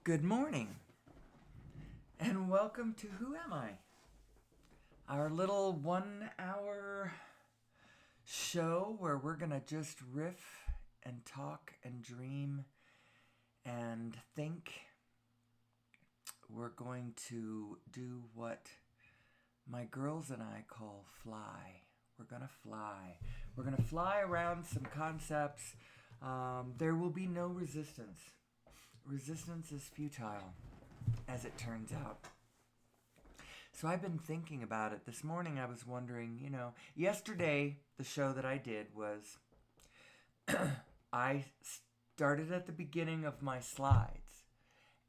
Good morning, and welcome to Who Am I? Our little 1 hour show where we're going to just riff and talk and dream and think. We're going to do what my girls and I call fly. We're going to fly. We're going to fly around some concepts. There will be no resistance. Resistance is futile, as it turns out. So I've been thinking about it. This morning I was wondering, yesterday the show that I did was I started at the beginning of my slides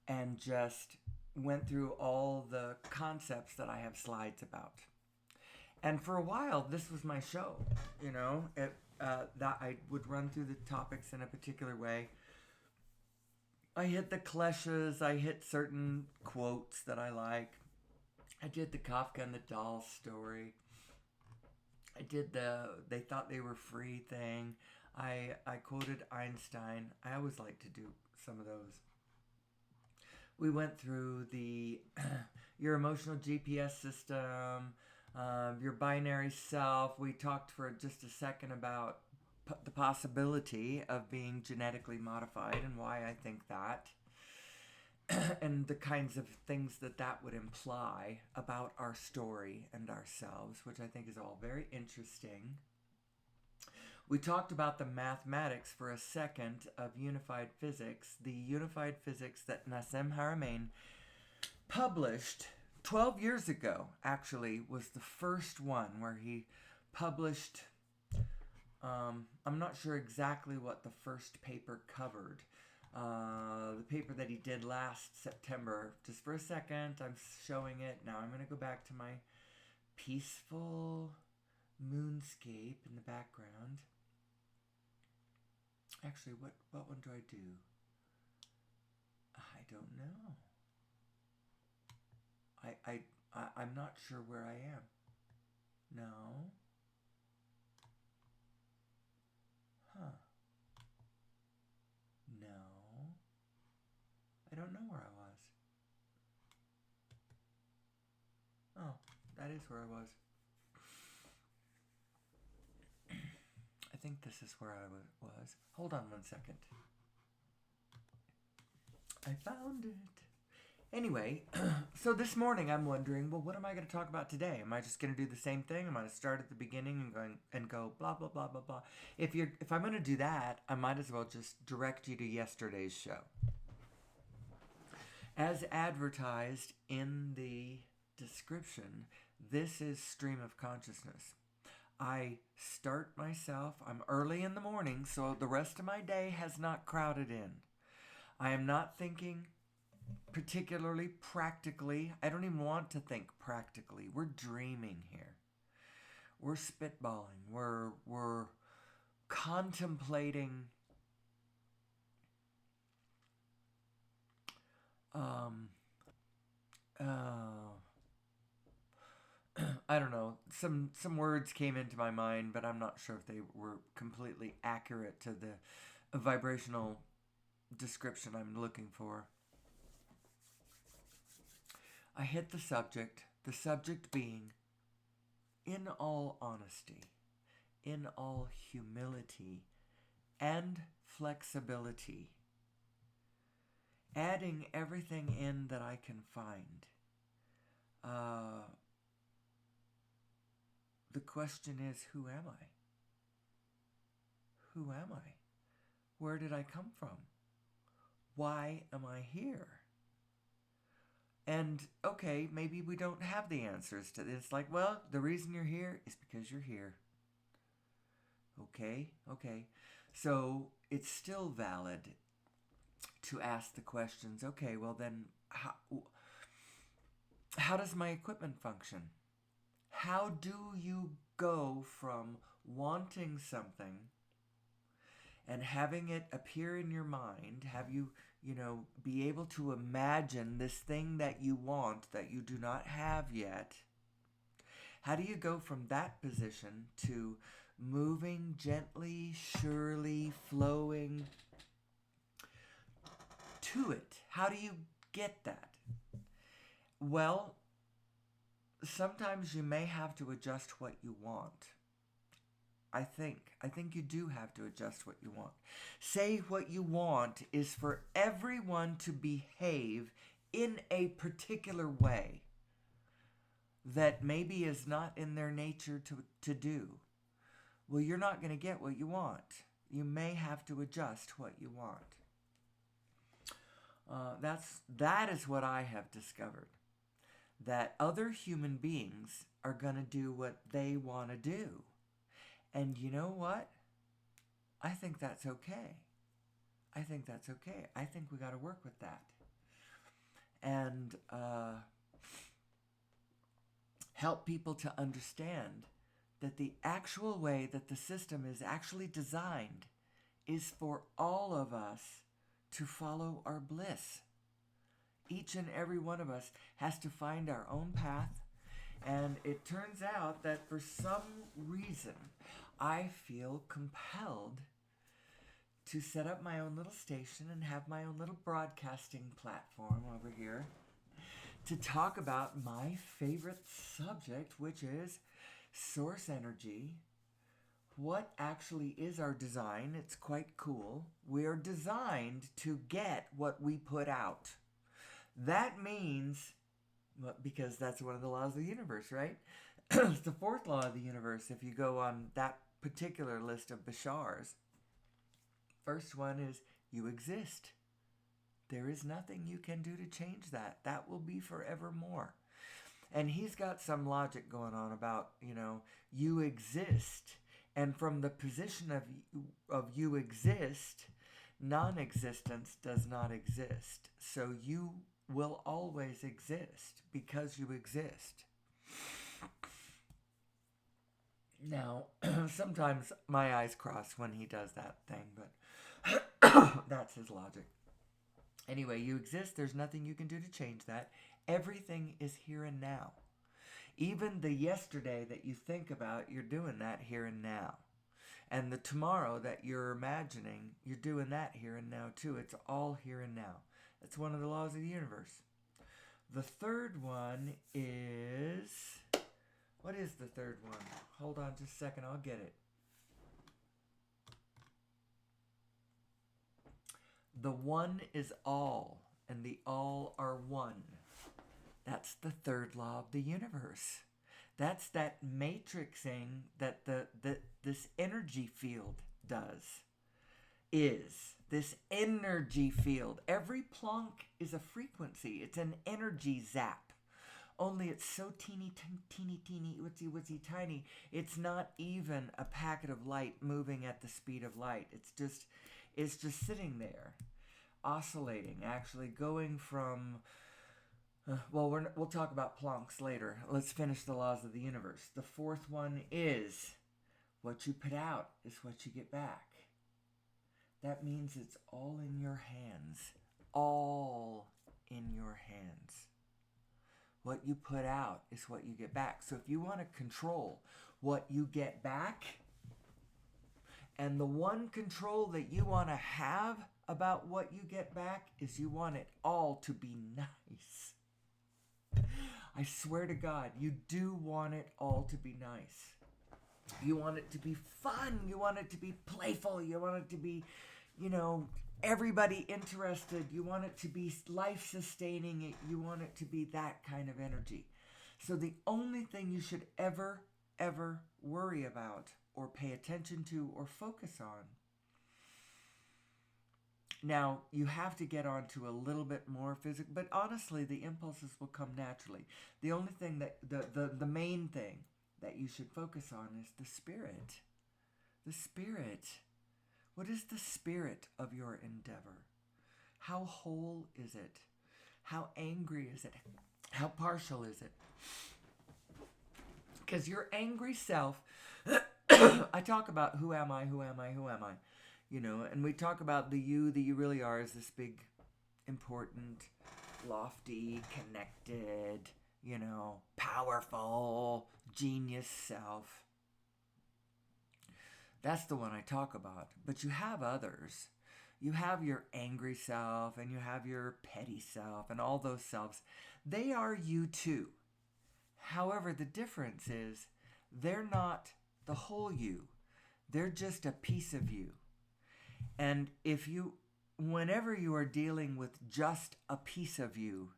and just went through all the concepts that I have slides about. And for a while, this was my show, that I would run through the topics in a particular way. I hit the cliches, I hit certain quotes that I like. I did the Kafka and the doll story. I did the they thought they were free thing. I quoted Einstein. I always like to do some of those. We went through the your emotional GPS system, your binary self. We talked for just a second about the possibility of being genetically modified and why I think that. And the kinds of things that would imply about our story and ourselves, which I think is all very interesting. We talked about the mathematics for a second of unified physics. The unified physics that Nassim Haramein published 12 years ago, actually, was the first one where he published. I'm not sure exactly what the first paper covered. The paper that he did last September. Just for a second, I'm showing it. Now I'm going to go back to my peaceful moonscape in the background. Actually, what one do I do? I don't know. I'm not sure where I am. No. Huh. No. I don't know where I was. Oh, that is where I was. I think this is where I was. Hold on 1 second. I found it. Anyway, so this morning I'm wondering, well, what am I going to talk about today? Am I just going to do the same thing? Am I going to start at the beginning and go blah blah blah blah blah? If I'm going to do that, I might as well just direct you to yesterday's show. As advertised in the description, this is Stream of Consciousness. I start myself, I'm early in the morning, so the rest of my day has not crowded in. I am not thinking particularly practically. I don't even want to think practically. We're dreaming here. We're spitballing. We're contemplating I don't know. Some words came into my mind, but I'm not sure if they were completely accurate to the vibrational description I'm looking for. I hit the subject being, in all honesty, in all humility and flexibility, adding everything in that I can find. The question is, who am I? Who am I? Where did I come from? Why am I here? And, okay, maybe we don't have the answers to this. Like, well, the reason you're here is because you're here. Okay. So, it's still valid to ask the questions, okay, well then, how does my equipment function? How do you go from wanting something and having it appear in your mind, have you, be able to imagine this thing that you want that you do not have yet? How do you go from that position to moving gently, surely, flowing to it. How do you get that? Well, sometimes you may have to adjust what you want. I think you do have to adjust what you want. Say what you want is for everyone to behave in a particular way that maybe is not in their nature to do. Well, you're not going to get what you want. You may have to adjust what you want. That is what I have discovered. That other human beings are going to do what they want to do. And you know what? I think that's okay. I think that's okay. I think we got to work with that. And help people to understand that the actual way that the system is actually designed is for all of us to follow our bliss. Each and every one of us has to find our own path. And it turns out that for some reason, I feel compelled to set up my own little station and have my own little broadcasting platform over here to talk about my favorite subject, which is source energy. What actually is our design? It's quite cool. We're designed to get what we put out. That means, well, because that's one of the laws of the universe, right? It's the fourth law of the universe if you go on that particular list of Bashar's. First one is you exist. There is nothing you can do to change that. That will be forevermore. And he's got some logic going on about, you exist. And from the position of you exist, non-existence does not exist. So you will always exist because you exist. Now, sometimes my eyes cross when he does that thing, but that's his logic. Anyway, you exist. There's nothing you can do to change that. Everything is here and now. Even the yesterday that you think about, you're doing that here and now. And the tomorrow that you're imagining, you're doing that here and now too. It's all here and now. That's one of the laws of the universe. The third one is... What is the third one? Hold on just a second, I'll get it. The one is all, and the all are one. That's the third law of the universe. That's that matrixing that this energy field does. This energy field. Every plonk is a frequency. It's an energy zap. Only it's so teeny, witsy, tiny. It's not even a packet of light moving at the speed of light. It's just sitting there, oscillating, actually going from... we'll talk about plonks later. Let's finish the laws of the universe. The fourth one is what you put out is what you get back. That means it's all in your hands. All in your hands. What you put out is what you get back. So if you want to control what you get back, and the one control that you want to have about what you get back is you want it all to be nice. I swear to God, you do want it all to be nice. You want it to be fun. You want it to be playful. You want it to be, everybody interested. You want it to be life-sustaining. You want it to be that kind of energy. So the only thing you should ever worry about or pay attention to or focus on. Now, you have to get on to a little bit more physical, but honestly, the impulses will come naturally. The only thing that, the main thing that you should focus on is the spirit. The spirit. What is the spirit of your endeavor? How whole is it? How angry is it? How partial is it? Because your angry self, I talk about who am I? And we talk about the you that you really are as this big, important, lofty, connected, powerful, genius self. That's the one I talk about. But you have others. you have your angry self and you have your petty self and all those selves. They are you too. However, the difference is they're not the whole you. They're just a piece of you. And whenever you are dealing with just a piece of you,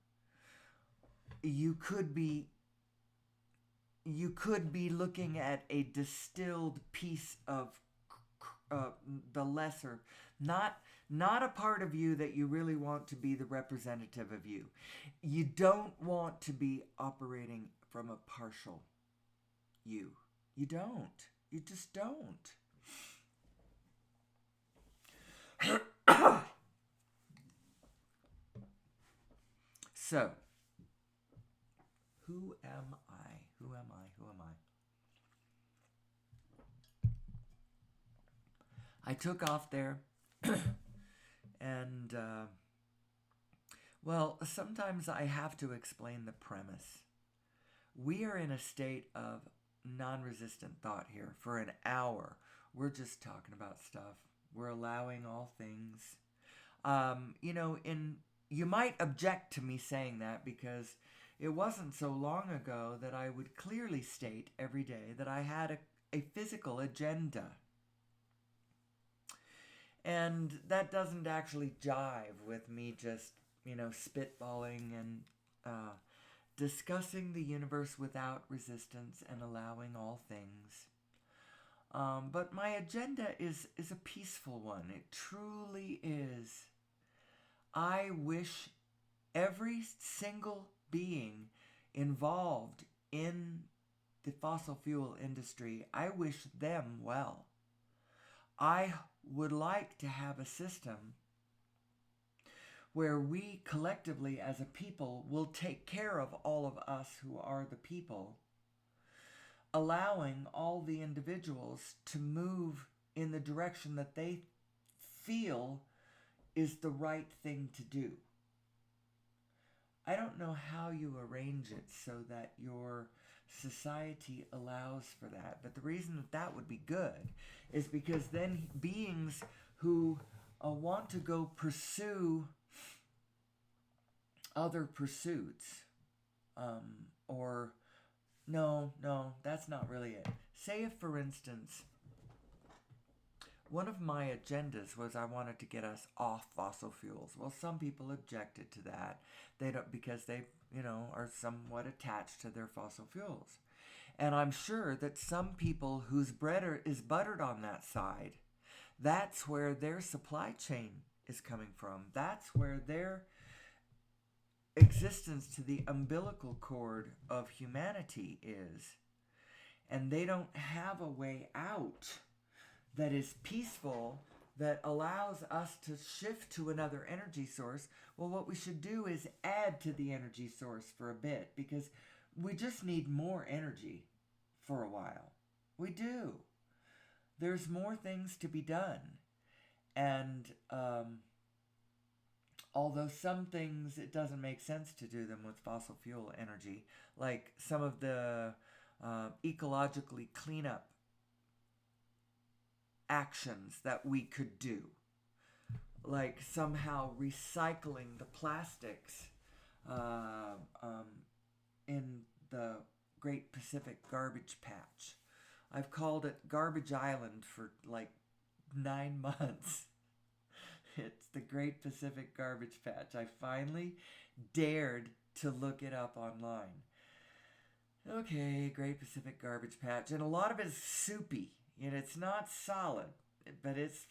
you could be looking at a distilled piece of the lesser, not a part of you that you really want to be the representative of you. You don't want to be operating from a partial you. You don't. You just don't. So, who am I? Who am I? Who am I? I took off there and, well, sometimes I have to explain the premise. We are in a state of non-resistant thought here for an hour. We're just talking about stuff. We're allowing all things. You might object to me saying that because it wasn't so long ago that I would clearly state every day that I had a physical agenda. And that doesn't actually jive with me just, spitballing and discussing the universe without resistance and allowing all things. But my agenda is a peaceful one. It truly is. I wish every single being involved in the fossil fuel industry, I wish them well. I would like to have a system where we collectively as a people will take care of all of us who are the people, allowing all the individuals to move in the direction that they feel is the right thing to do. I don't know how you arrange it so that your society allows for that, but the reason that would be good is because then beings who want to go pursue other pursuits, or no, that's not really it. Say if, for instance, one of my agendas was I wanted to get us off fossil fuels. Well, some people objected to that. They don't, because they, are somewhat attached to their fossil fuels. And I'm sure that some people whose bread is buttered on that side, that's where their supply chain is coming from. That's where their existence to the umbilical cord of humanity is. And they don't have a way out that is peaceful, that allows us to shift to another energy source. Well, what we should do is add to the energy source for a bit, because we just need more energy for a while. We do. There's more things to be done. And although some things, it doesn't make sense to do them with fossil fuel energy, like some of the ecologically cleanup actions that we could do, like somehow recycling the plastics in the Great Pacific Garbage Patch. I've called it Garbage Island for like 9 months. It's the Great Pacific Garbage Patch. I finally dared to look it up online. Okay, Great Pacific Garbage Patch. And a lot of it is soupy. It's not solid, but it's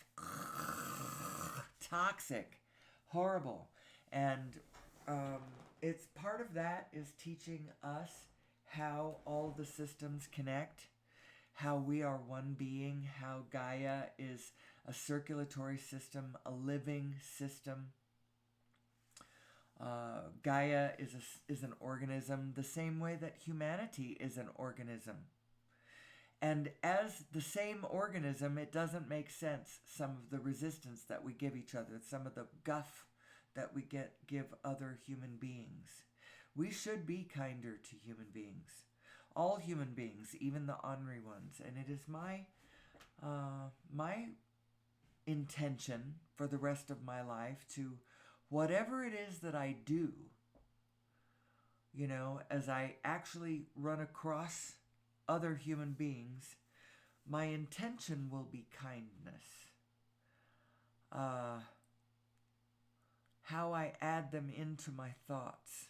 toxic, horrible. And it's part of that is teaching us how all the systems connect, how we are one being, how Gaia is a circulatory system, a living system. Gaia is an organism the same way that humanity is an organism. And as the same organism, it doesn't make sense, some of the resistance that we give each other, some of the guff that we give other human beings. We should be kinder to human beings. All human beings, even the ornery ones. And it is my intention for the rest of my life to whatever it is that I do, as I actually run across other human beings, my intention will be kindness. How I add them into my thoughts,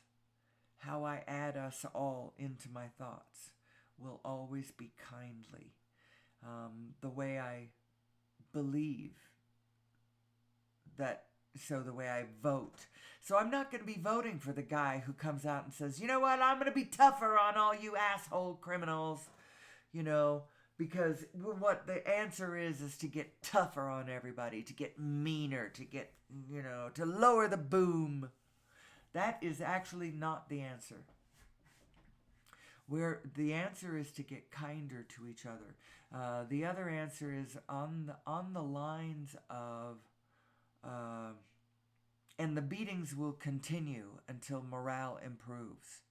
how I add us all into my thoughts will always be kindly. The way I believe the way I vote. So I'm not going to be voting for the guy who comes out and says, you know what, I'm going to be tougher on all you asshole criminals, because what the answer is to get tougher on everybody, to get meaner, to get, to lower the boom. That is actually not the answer. Where the answer is to get kinder to each other. The other answer is on the lines of, and the beatings will continue until morale improves.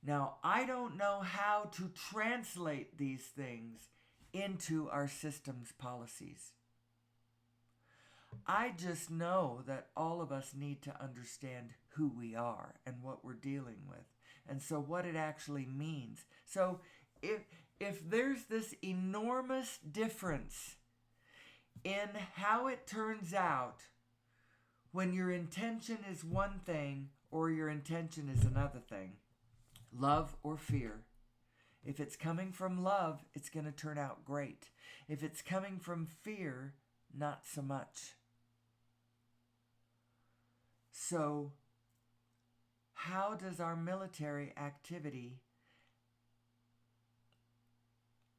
Now, I don't know how to translate these things into our system's policies. I just know that all of us need to understand who we are and what we're dealing with, and so what it actually means. So if there's this enormous difference in how it turns out when your intention is one thing or your intention is another thing, love or fear, if it's coming from love, it's going to turn out great. If it's coming from fear, not so much. So, how does our military activity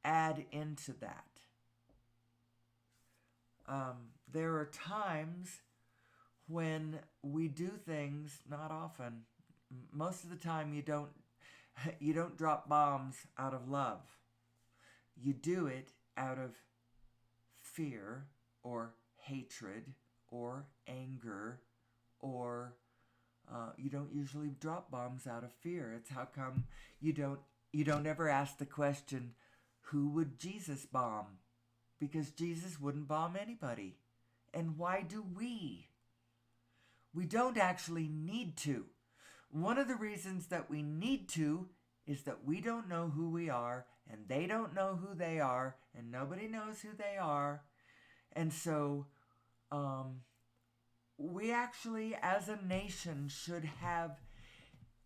add into that? There are times when we do things, not often, most of the time you don't drop bombs out of love. You do it out of fear or hatred or anger, or you don't usually drop bombs out of fear. It's how come you don't ever ask the question, who would Jesus bomb? Because Jesus wouldn't bomb anybody. And why do we? We don't actually need to. One of the reasons that we need to is that we don't know who we are, and they don't know who they are, and nobody knows who they are. And so we actually, as a nation, should have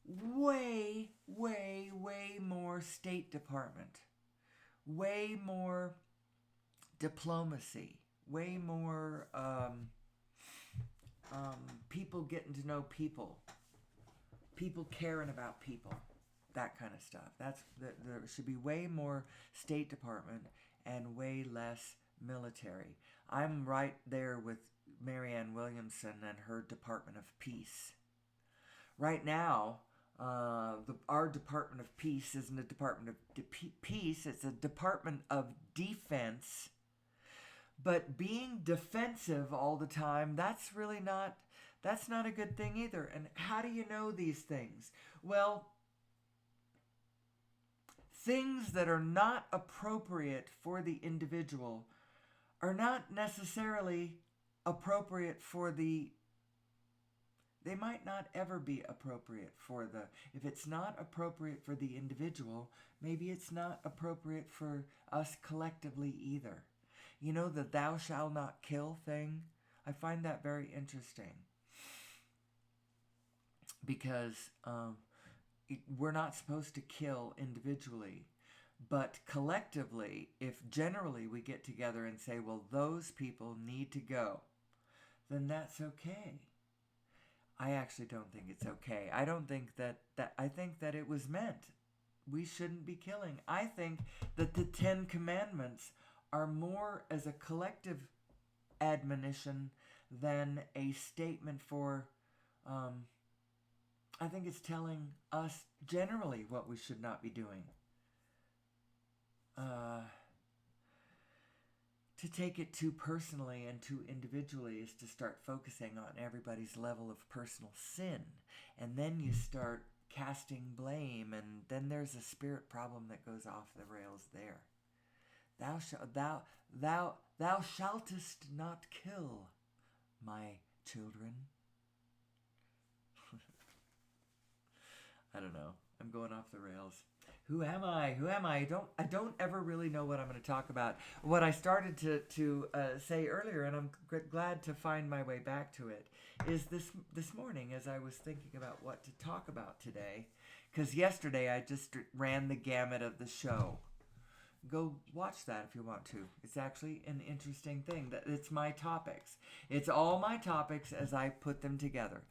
way, way, way more State Department, way more diplomacy, way more people getting to know people caring about people, that kind of stuff. There should be way more State Department and way less military. I'm right there with Marianne Williamson and her Department of Peace. Right now, our Department of Peace isn't a Department of Peace, it's a Department of Defense. But being defensive all the time, that's not a good thing either. And how do you know these things? Well, things that are not appropriate for the individual are not necessarily appropriate for they might not ever be appropriate if it's not appropriate for the individual, maybe it's not appropriate for us collectively either. The thou shalt not kill thing, I find that very interesting. Because we're not supposed to kill individually. But collectively, if generally we get together and say, well, those people need to go, then that's okay. I actually don't think it's okay. I don't think I think that it was meant. We shouldn't be killing. I think that the 10 Commandments are more as a collective admonition than a statement for, I think it's telling us generally what we should not be doing. To take it too personally and too individually is to start focusing on everybody's level of personal sin. And then you start casting blame, and then there's a spirit problem that goes off the rails there. Thou shalt not kill. my children. I don't know. I'm going off the rails. Who am I? Who am I? I don't ever really know what I'm going to talk about. What I started to say earlier, and I'm glad to find my way back to it, is this morning as I was thinking about what to talk about today, because yesterday I just ran the gamut of the show. Go watch that if you want to. It's actually an interesting thing. That it's my topics. It's all my topics as I put them together.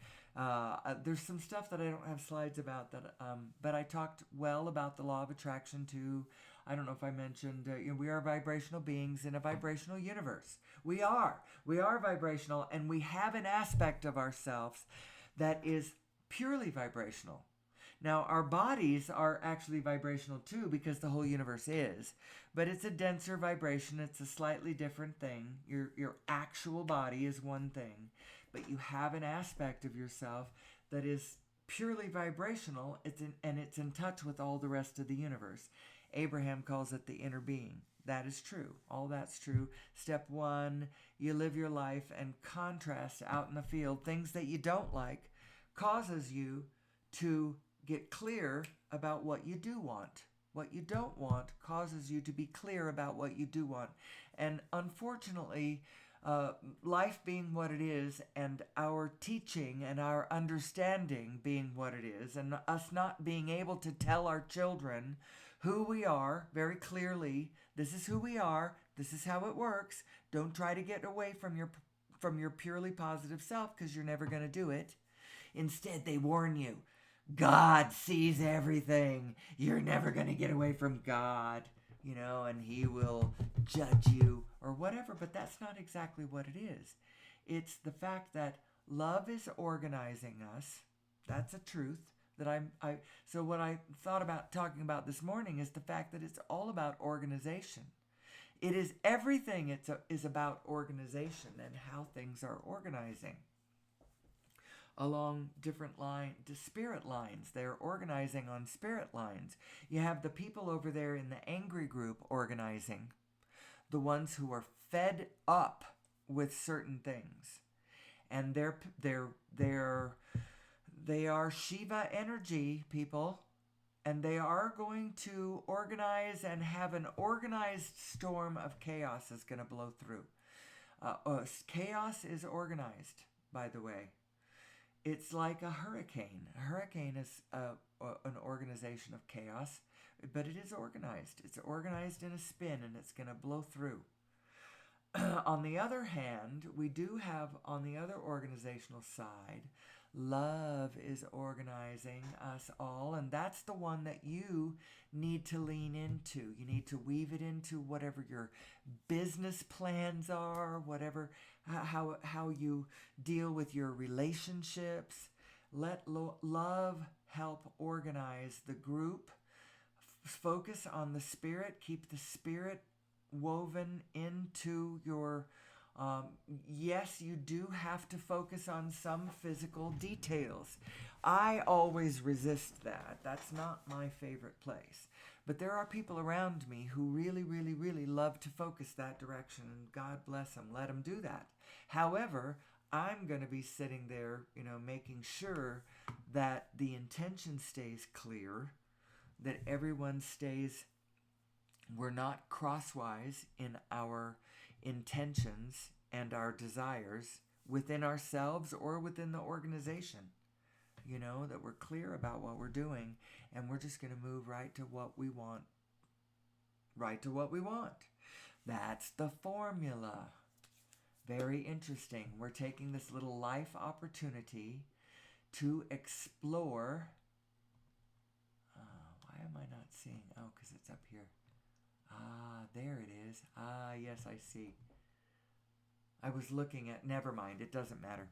There's some stuff that I don't have slides about that, but I talked well about the law of attraction too. I don't know if I mentioned, we are vibrational beings in a vibrational universe. We are vibrational, and we have an aspect of ourselves that is purely vibrational. Now, our bodies are actually vibrational too because the whole universe is, but it's a denser vibration. It's a slightly different thing. Your actual body is one thing, but you have an aspect of yourself that is purely vibrational. It's in touch with all the rest of the universe. Abraham calls it the inner being. That is true. All that's true. Step one, you live your life and contrast out in the field. Things that you don't like causes you to get clear about what you do want. What you don't want causes you to be clear about what you do want. And unfortunately, life being what it is, and our teaching and our understanding being what it is, and us not being able to tell our children who we are very clearly, this is who we are, this is how it works. Don't try to get away from your purely positive self, because you're never going to do it. Instead, they warn you, God sees everything. You're never going to get away from God, and he will judge you or whatever. But that's not exactly what it is. It's the fact that love is organizing us. That's a truth that so what I thought about talking about this morning is the fact that it's all about organization. It is everything. Is about organization and how things are organizing along different spirit lines. They're organizing on spirit lines. You have the people over there in the angry group organizing, the ones who are fed up with certain things, and they are Shiva energy people, and they are going to organize and have an organized storm of chaos is going to blow through. Chaos is organized, by the way. It's like a hurricane. A hurricane is an organization of chaos, but it is organized. It's organized in a spin, and it's going to blow through. On the other hand, we do have, on the other organizational side, love is organizing us all, and that's the one that you need to lean into. You need to weave it into whatever your business plans are, whatever how you deal with your relationships. Let love help organize the group. Focus on the spirit. Keep the spirit woven into your yes, you do have to focus on some physical details. I always resist that. That's not my favorite place. But there are people around me who really, really, really love to focus that direction, and God bless them. Let them do that. However, I'm going to be sitting there, making sure that the intention stays clear, that everyone stays, we're not crosswise in our intentions and our desires within ourselves or within the organization. That we're clear about what we're doing, and we're just going to move right to what we want. Right to what we want. That's the formula. Very interesting. We're taking this little life opportunity to explore. Why am I not seeing? Oh, because it's up here. There it is. Yes, I see. I was looking at, never mind, it doesn't matter.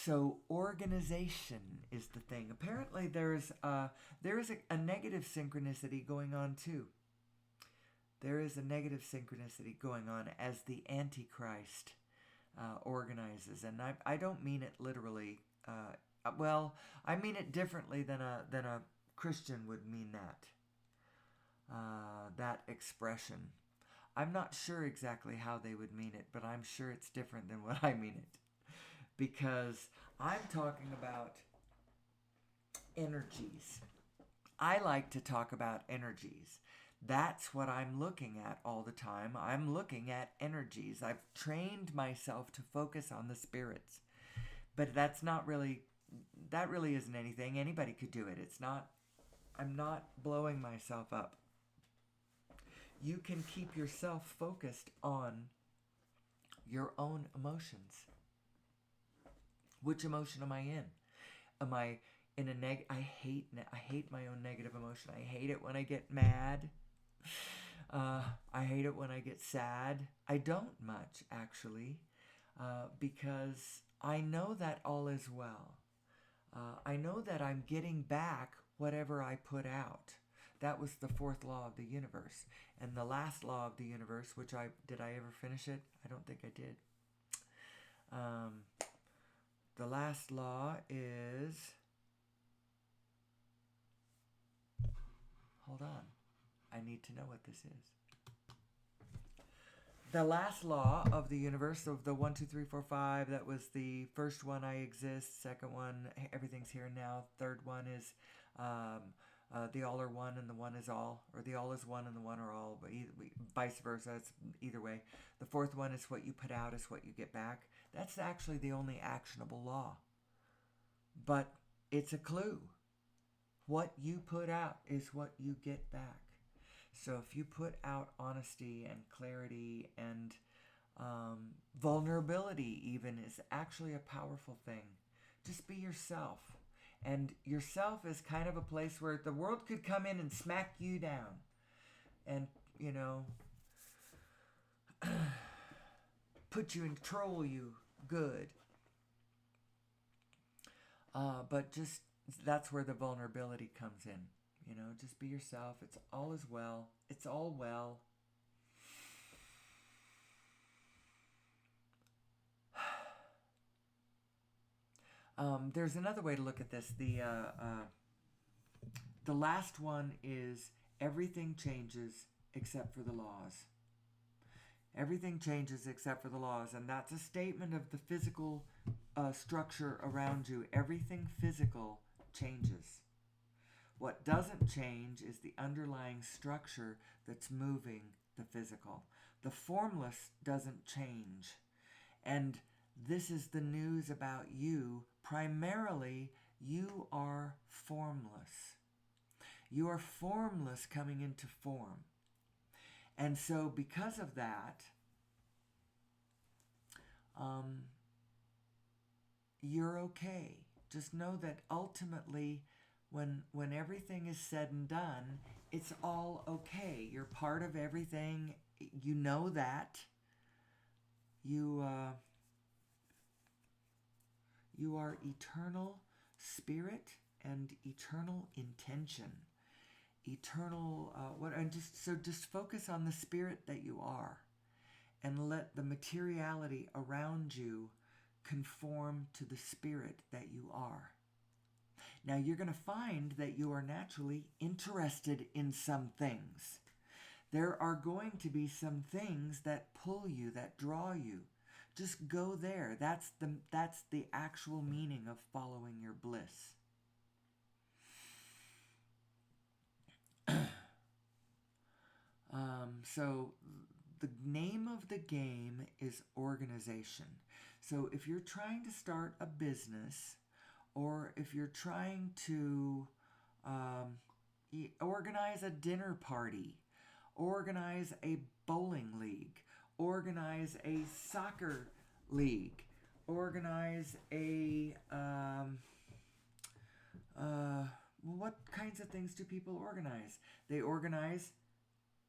So organization is the thing. Apparently there is a negative synchronicity going on too. There is a negative synchronicity going on as the Antichrist organizes, and I don't mean it literally. I mean it differently than a Christian would mean that. That expression. I'm not sure exactly how they would mean it, but I'm sure it's different than what I mean it. Because I'm talking about energies. I like to talk about energies. That's what I'm looking at all the time. I'm looking at energies. I've trained myself to focus on the spirits. But that really isn't anything. Anybody could do it. I'm not blowing myself up. You can keep yourself focused on your own emotions. Which emotion am I in? Am I in a I hate my own negative emotion. I hate it when I get mad. I hate it when I get sad. I don't much, actually, because I know that all is well. I know that I'm getting back whatever I put out. That was the fourth law of the universe. And the last law of the universe, did I ever finish it? I don't think I did. The last law is, hold on, I need to know what this is. The last law of the universe, of the 1, 2, 3, 4, 5, that was the first one, I exist. Second one, everything's here and now. Third one is the all are one and the one is all, or the all is one and the one are all, but vice versa. It's either way. The fourth one is what you put out is what you get back. That's actually the only actionable law. But it's a clue. What you put out is what you get back. So if you put out honesty and clarity and vulnerability even is actually a powerful thing. Just be yourself. And yourself is kind of a place where the world could come in and smack you down. And, put you and control you good. But just, that's where the vulnerability comes in. Just be yourself. It's all is well. It's all well. There's another way to look at this. The last one is everything changes except for the laws. Everything changes except for the laws. And that's a statement of the physical structure around you. Everything physical changes. What doesn't change is the underlying structure that's moving the physical. The formless doesn't change. And this is the news about you. Primarily, you are formless. You are formless coming into form. And so because of that, you're okay. Just know that ultimately, when everything is said and done, it's all okay. You're part of everything. You know that. You are eternal spirit and eternal intention. Eternal just focus on the spirit that you are, and let the materiality around you conform to the spirit that you are. Now you're going to find that you are naturally interested in some things. There are going to be some things that pull you, that draw you. Just go there. That's the actual meaning of following your bliss. So the name of the game is organization. So if you're trying to start a business, or if you're trying to organize a dinner party, organize a bowling league, organize a soccer league, organize a what kinds of things do people organize? They organize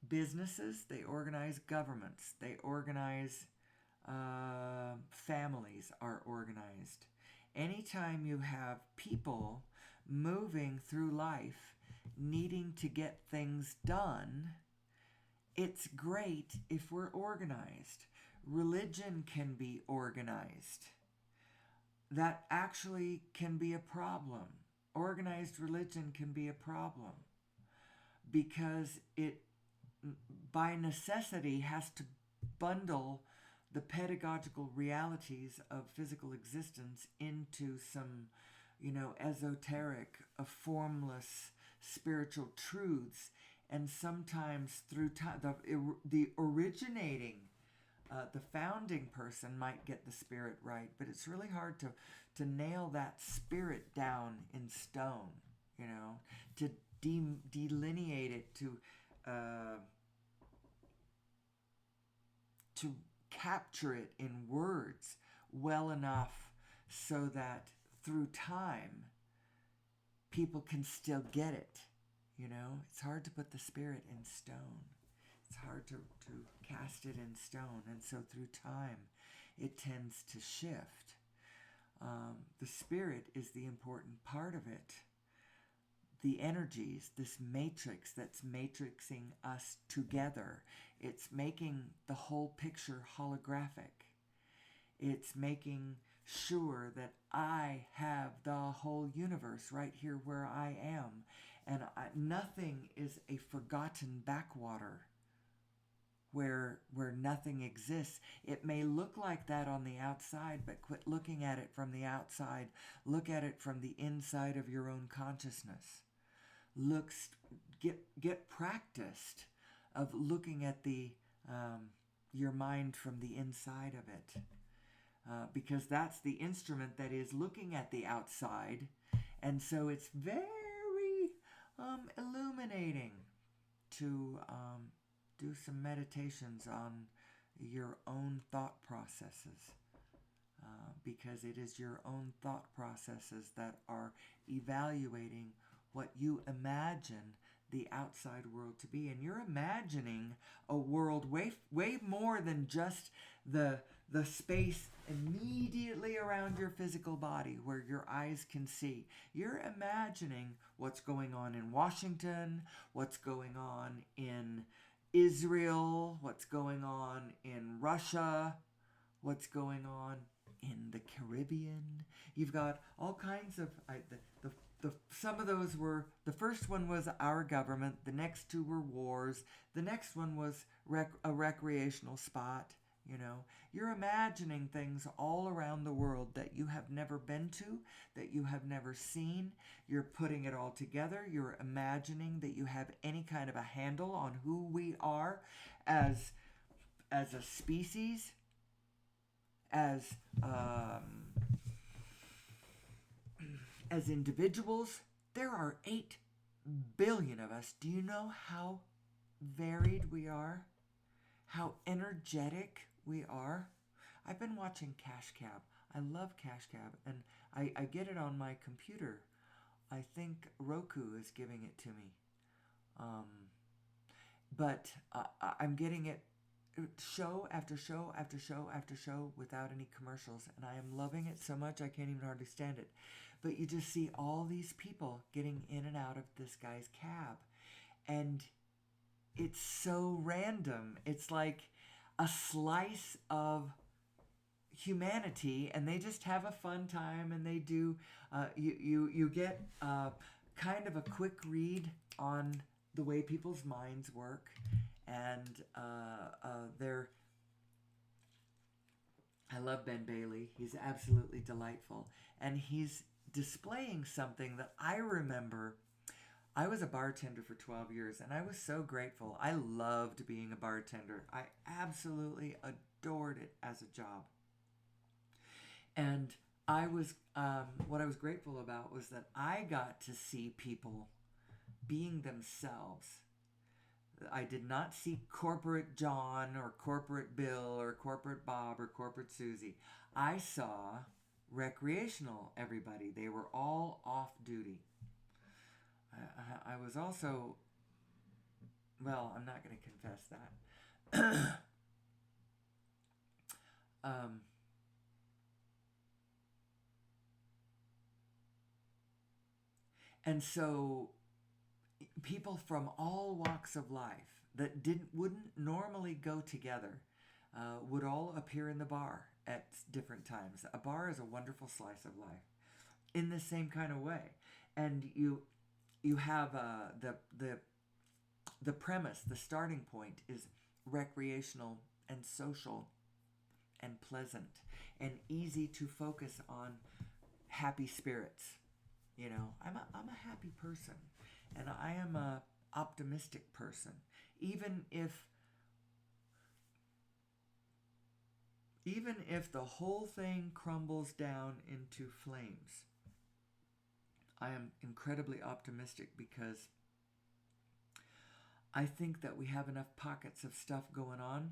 businesses, they organize governments, they organize families are organized. Anytime you have people moving through life needing to get things done, it's great if we're organized. Religion can be organized. That actually can be a problem. Organized religion can be a problem because it by necessity has to bundle the pedagogical realities of physical existence into some, esoteric, formless spiritual truths. And sometimes through time, the originating, the founding person might get the spirit right, but it's really hard to nail that spirit down in stone, to delineate it, uh, to capture it in words well enough so that through time people can still get it. It's hard to put the spirit in stone. It's hard to cast it in stone. And so through time it tends to shift. The spirit is the important part of it. The energies, this matrix that's matrixing us together, it's making the whole picture holographic. It's making sure that I have the whole universe right here where I am. And nothing is a forgotten backwater where nothing exists. It may look like that on the outside, but quit looking at it from the outside. Look at it from the inside of your own consciousness. Get practiced of looking at the your mind from the inside of it, because that's the instrument that is looking at the outside, and so it's very illuminating to do some meditations on your own thought processes, because it is your own thought processes that are evaluating what you imagine the outside world to be. And you're imagining a world way more than just the space immediately around your physical body where your eyes can see. You're imagining what's going on in Washington, what's going on in Israel, what's going on in Russia, what's going on in the Caribbean. You've got all kinds of some of those were, the first one was our government, the next two were wars, the next one was a recreational spot. You're imagining things all around the world that you have never been to, that you have never seen. You're putting it all together. You're imagining that you have any kind of a handle on who we are as a species, as individuals. There are 8 billion of us. Do you know how varied we are? How energetic we are? I've been watching Cash Cab. I love Cash Cab, and I get it on my computer. I think Roku is giving it to me. But I'm getting it show after show after show after show without any commercials, and I am loving it so much I can't even hardly stand it. But you just see all these people getting in and out of this guy's cab, and it's so random. It's like a slice of humanity, and they just have a fun time, and they do you get kind of a quick read on the way people's minds work, and I love Ben Bailey. He's absolutely delightful, and he's displaying something that I remember. I was a bartender for 12 years, and I was so grateful. I loved being a bartender. I absolutely adored it as a job. And what I was grateful about was that I got to see people being themselves. I did not see corporate John or corporate Bill or corporate Bob or corporate Susie. I saw recreational everybody. They were all off duty. I was also, well, I'm not going to confess that. And so people from all walks of life that wouldn't normally go together would all appear in the bar at different times. A bar is a wonderful slice of life in the same kind of way. And you have the the premise, the starting point is recreational and social and pleasant and easy to focus on happy spirits. I'm a happy person, and I am a optimistic person. Even if the whole thing crumbles down into flames, I am incredibly optimistic because I think that we have enough pockets of stuff going on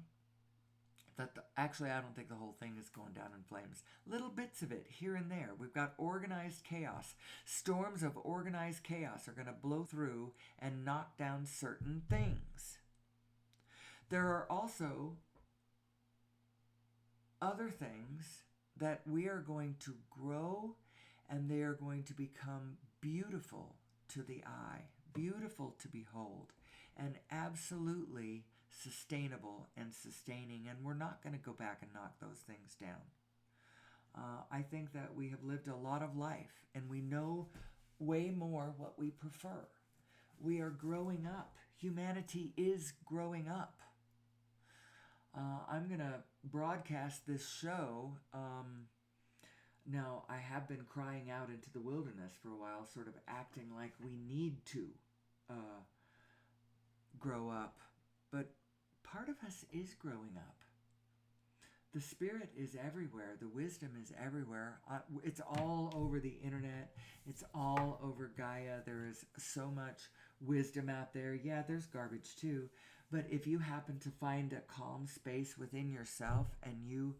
that actually I don't think the whole thing is going down in flames. Little bits of it here and there. We've got organized chaos. Storms of organized chaos are going to blow through and knock down certain things. There are also other things that we are going to grow, and they are going to become beautiful to the eye, beautiful to behold, and absolutely sustainable and sustaining. And we're not going to go back and knock those things down. I think that we have lived a lot of life, and we know way more what we prefer. We are growing up. Humanity is growing up. I'm going to broadcast this show. Now, I have been crying out into the wilderness for a while, sort of acting like we need to grow up. But part of us is growing up. The Spirit is everywhere. The wisdom is everywhere. It's all over the internet. It's all over Gaia. There is so much wisdom out there. Yeah, there's garbage too. But if you happen to find a calm space within yourself and you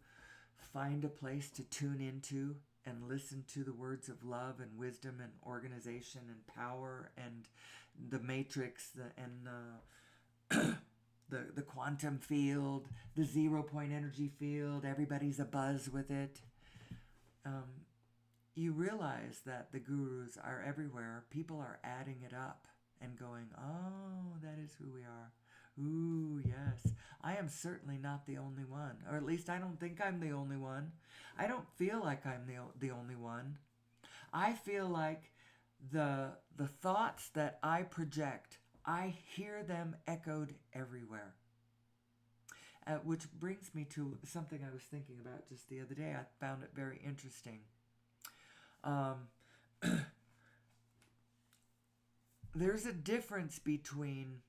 find a place to tune into and listen to the words of love and wisdom and organization and power and the matrix and the quantum field, the 0 point energy field, everybody's abuzz with it. You realize that the gurus are everywhere. People are adding it up and going, oh, that is who we are. Ooh, yes. I am certainly not the only one. Or at least I don't think I'm the only one. I don't feel like I'm the only one. I feel like the thoughts that I project, I hear them echoed everywhere. Which brings me to something I was thinking about just the other day. I found it very interesting. There's a difference between...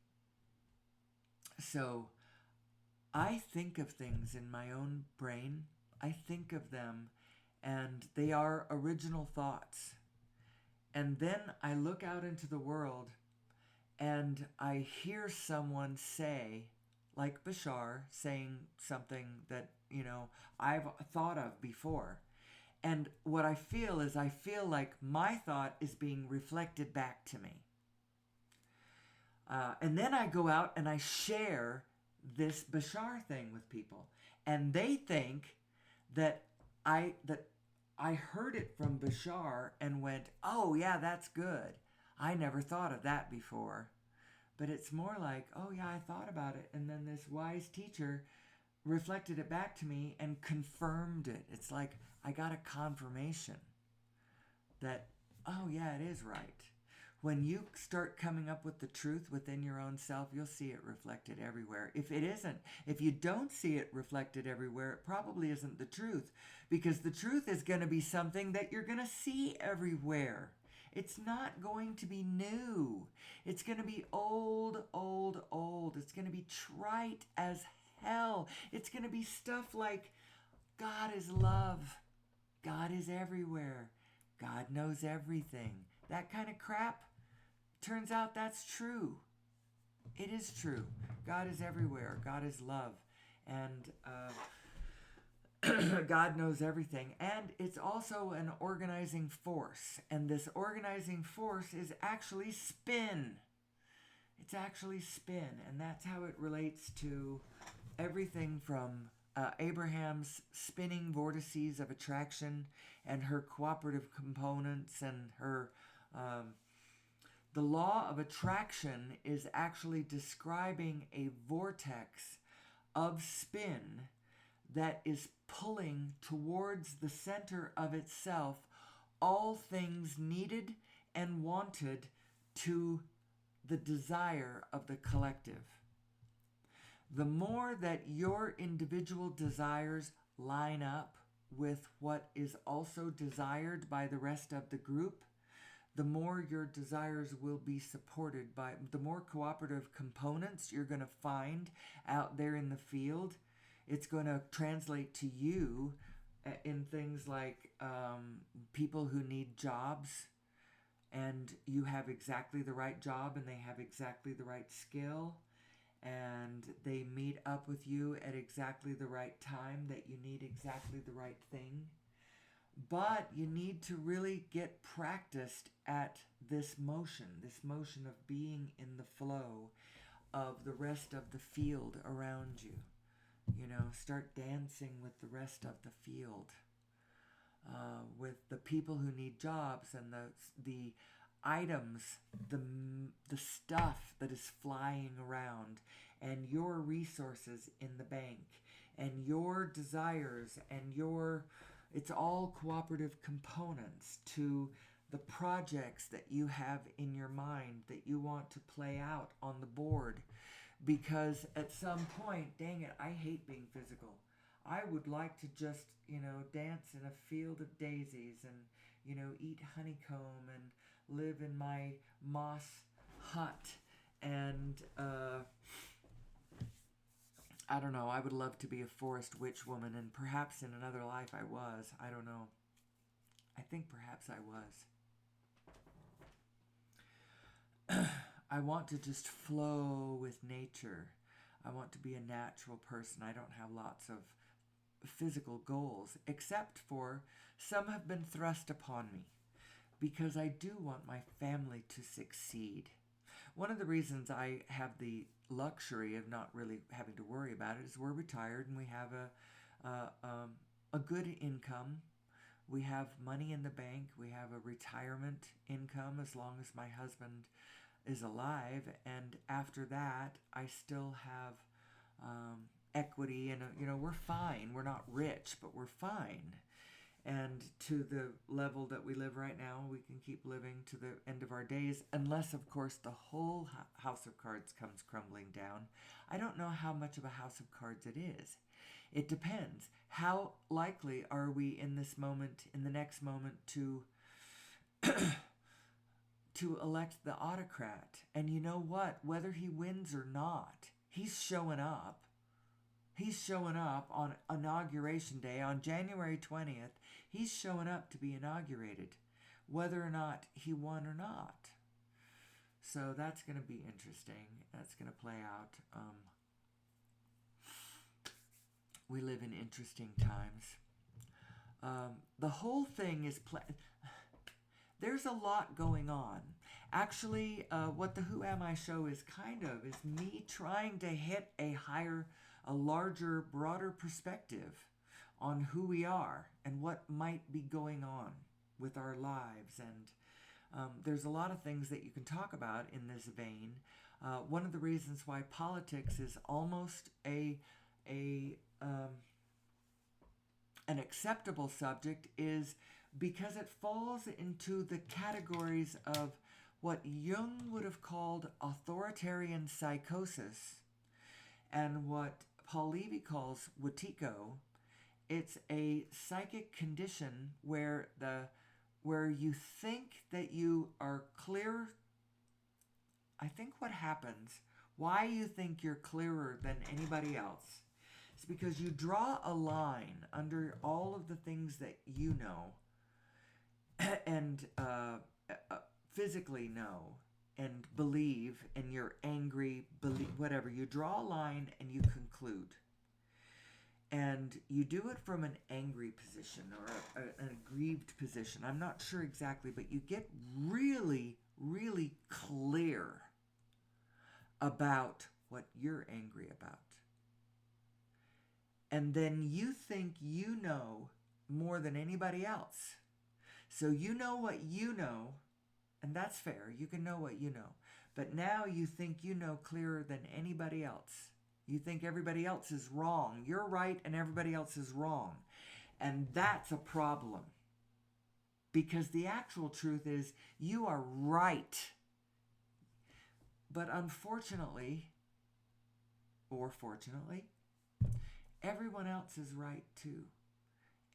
So, I think of things in my own brain. I think of them, and they are original thoughts. And then I look out into the world, and I hear someone say, like Bashar, saying something that, I've thought of before. And what I feel is I feel like my thought is being reflected back to me. And then I go out and I share this Bashar thing with people. And they think that I heard it from Bashar and went, oh yeah, that's good. I never thought of that before. But it's more like, oh yeah, I thought about it. And then this wise teacher reflected it back to me and confirmed it. It's like I got a confirmation that, oh yeah, it is right. When you start coming up with the truth within your own self, you'll see it reflected everywhere. If you don't see it reflected everywhere, it probably isn't the truth, because the truth is going to be something that you're going to see everywhere. It's not going to be new. It's going to be old, old, old. It's going to be trite as hell. It's going to be stuff like, God is love. God is everywhere. God knows everything. That kind of crap. Turns out that's true. It is true. God is everywhere. God is love. And God knows everything. And it's also an organizing force. And this organizing force is actually spin. It's actually spin. And that's how it relates to everything from Abraham's spinning vortices of attraction and her cooperative components and her... The law of attraction is actually describing a vortex of spin that is pulling towards the center of itself all things needed and wanted to the desire of the collective. The more that your individual desires line up with what is also desired by the rest of the group, the more your desires will be supported by, the more cooperative components you're going to find out there in the field. It's going to translate to you in things like people who need jobs, and you have exactly the right job and they have exactly the right skill, and they meet up with you at exactly the right time that you need exactly the right thing. But you need to really get practiced at this motion of being in the flow of the rest of the field around you. You know, start dancing with the rest of the field, with the people who need jobs and the items, the stuff that is flying around, and your resources in the bank, and your desires, and it's all cooperative components to the projects that you have in your mind that you want to play out on the board. Because at some point, dang it, I hate being physical. I would like to just, dance in a field of daisies and, eat honeycomb and live in my moss hut. And, I don't know, I would love to be a forest witch woman, and perhaps in another life I was. I don't know. I think perhaps I was. I want to just flow with nature. I want to be a natural person. I don't have lots of physical goals, except for some have been thrust upon me because I do want my family to succeed. One of the reasons I have the luxury of not really having to worry about it is we're retired and we have a good income. We have money in the bank. We have a retirement income as long as my husband is alive, and after that I still have equity, and we're fine. We're not rich, but we're fine. And to the level that we live right now, we can keep living to the end of our days, unless of course the whole house of cards comes crumbling down. I don't know how much of a house of cards it is. It depends. How likely are we in this moment, in the next moment, to to elect the autocrat? And you know what? Whether he wins or not, he's showing up. He's showing up on Inauguration Day, on January 20th. He's showing up to be inaugurated, whether or not he won or not. So that's going to be interesting. That's going to play out. We live in interesting times. The whole thing is there's a lot going on. Actually, what the Who Am I show is me trying to hit a larger, broader perspective on who we are and what might be going on with our lives. And there's a lot of things that you can talk about in this vein. One of the reasons why politics is almost an acceptable subject is because it falls into the categories of what Jung would have called authoritarian psychosis and what Paul Levy calls wetiko. It's a psychic condition where you think that you are clear. I think what happens, why you think you're clearer than anybody else, is because you draw a line under all of the things that you know and physically know and believe, and you're angry, whatever. You draw a line and you conclude. And you do it from an angry position or an aggrieved position. I'm not sure exactly, but you get really, really clear about what you're angry about. And then you think you know more than anybody else. So you know what you know, and that's fair. You can know what you know. But now you think you know clearer than anybody else. You think everybody else is wrong. You're right and everybody else is wrong. And that's a problem. Because the actual truth is you are right. But unfortunately, or fortunately, everyone else is right too.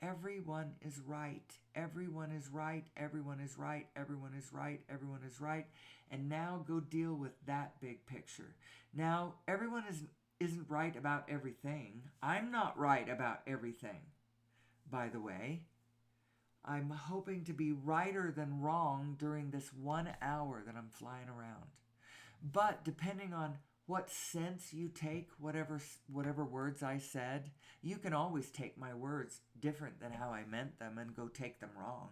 Everyone is right. Everyone is right. Everyone is right. Everyone is right. Everyone is right. And now go deal with that big picture. Now, everyone isn't right about everything. I'm not right about everything, by the way. I'm hoping to be righter than wrong during this 1 hour that I'm flying around. But depending on what sense you take, whatever words I said, you can always take my words different than how I meant them and go take them wrong.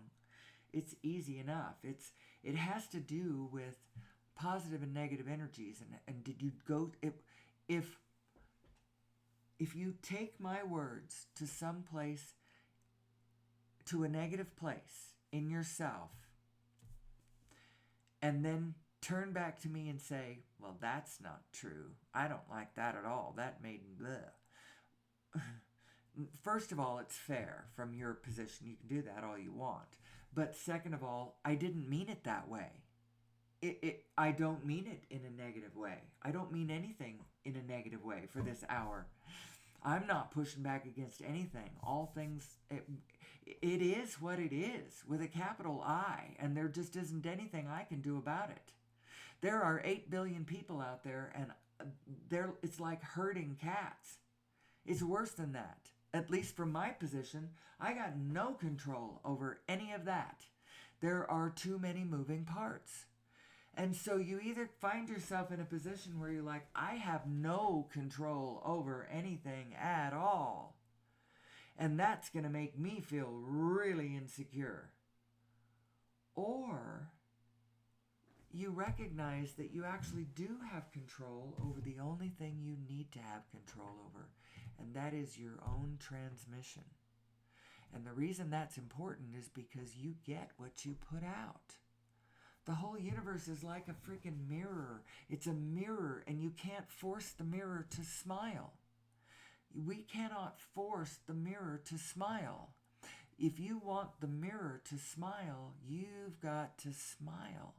It's easy enough. It has to do with positive and negative energies. And did you go if you take my words to some place, to a negative place in yourself, and then turn back to me and say, well, that's not true. I don't like that at all. That made bleh. First of all, it's fair from your position. You can do that all you want. But second of all, I didn't mean it that way. I don't mean it in a negative way. I don't mean anything in a negative way for this hour. I'm not pushing back against anything. All things, it is what it is with a capital I, and there just isn't anything I can do about it. There are 8 billion people out there, and it's like herding cats. It's worse than that. At least from my position, I got no control over any of that. There are too many moving parts. And so you either find yourself in a position where you're like, I have no control over anything at all. And that's going to make me feel really insecure. Or you recognize that you actually do have control over the only thing you need to have control over, and that is your own transmission. And the reason that's important is because you get what you put out. The whole universe is like a freaking mirror. It's a mirror, and you can't force the mirror to smile. We cannot force the mirror to smile. If you want the mirror to smile, you've got to smile.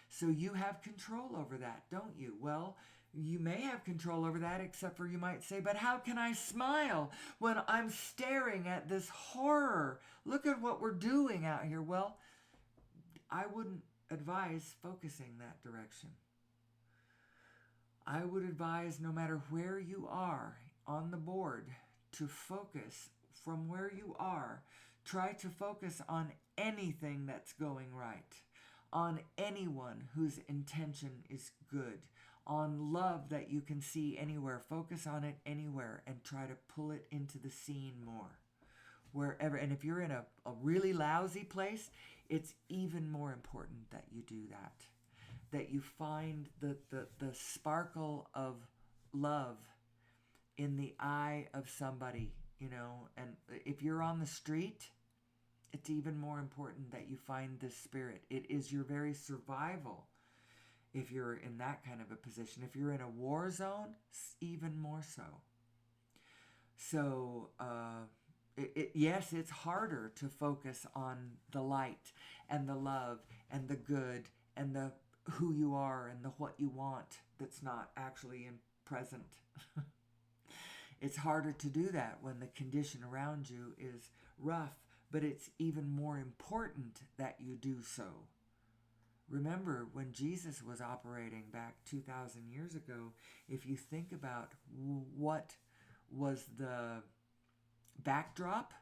So you have control over that, don't you? Well, you may have control over that, except for you might say, but how can I smile when I'm staring at this horror? Look at what we're doing out here. Well, I wouldn't advise focusing that direction. I would advise, no matter where you are on the board, to focus from where you are. Try to focus on anything that's going right, on anyone whose intention is good, on love that you can see anywhere. Focus on it anywhere and try to pull it into the scene more. Wherever, and if you're in a really lousy place, it's even more important that you do that. That you find the sparkle of love in the eye of somebody, and if you're on the street, it's even more important that you find this spirit. It is your very survival if you're in that kind of a position. If you're in a war zone, even more so. So, yes, it's harder to focus on the light and the love and the good and the who you are and the what you want that's not actually in present. It's harder to do that when the condition around you is rough, but it's even more important that you do so. Remember, when Jesus was operating back 2,000 years ago, if you think about what was the backdrop,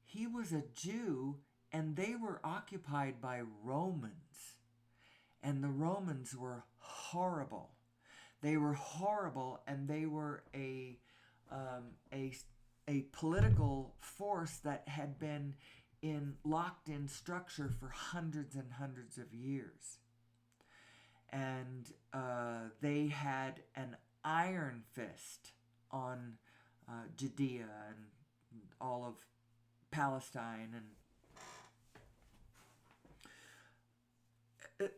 he was a Jew and they were occupied by Romans. And the Romans were horrible. They were horrible, and they were a political force that had been locked in structure for hundreds and hundreds of years. And they had an iron fist on Judea and all of Palestine. And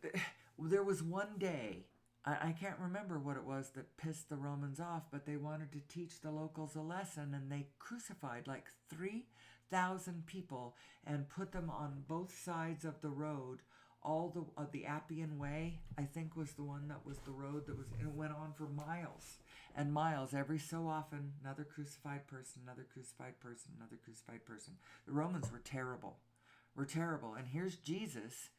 there was one day, I can't remember what it was that pissed the Romans off, but they wanted to teach the locals a lesson, and they crucified like 3,000 people and put them on both sides of the road the Appian Way, I think, was the one that was the road that was, and it went on for miles and miles. Every so often, another crucified person, another crucified person, another crucified person. The Romans were terrible. Were terrible. And here's Jesus,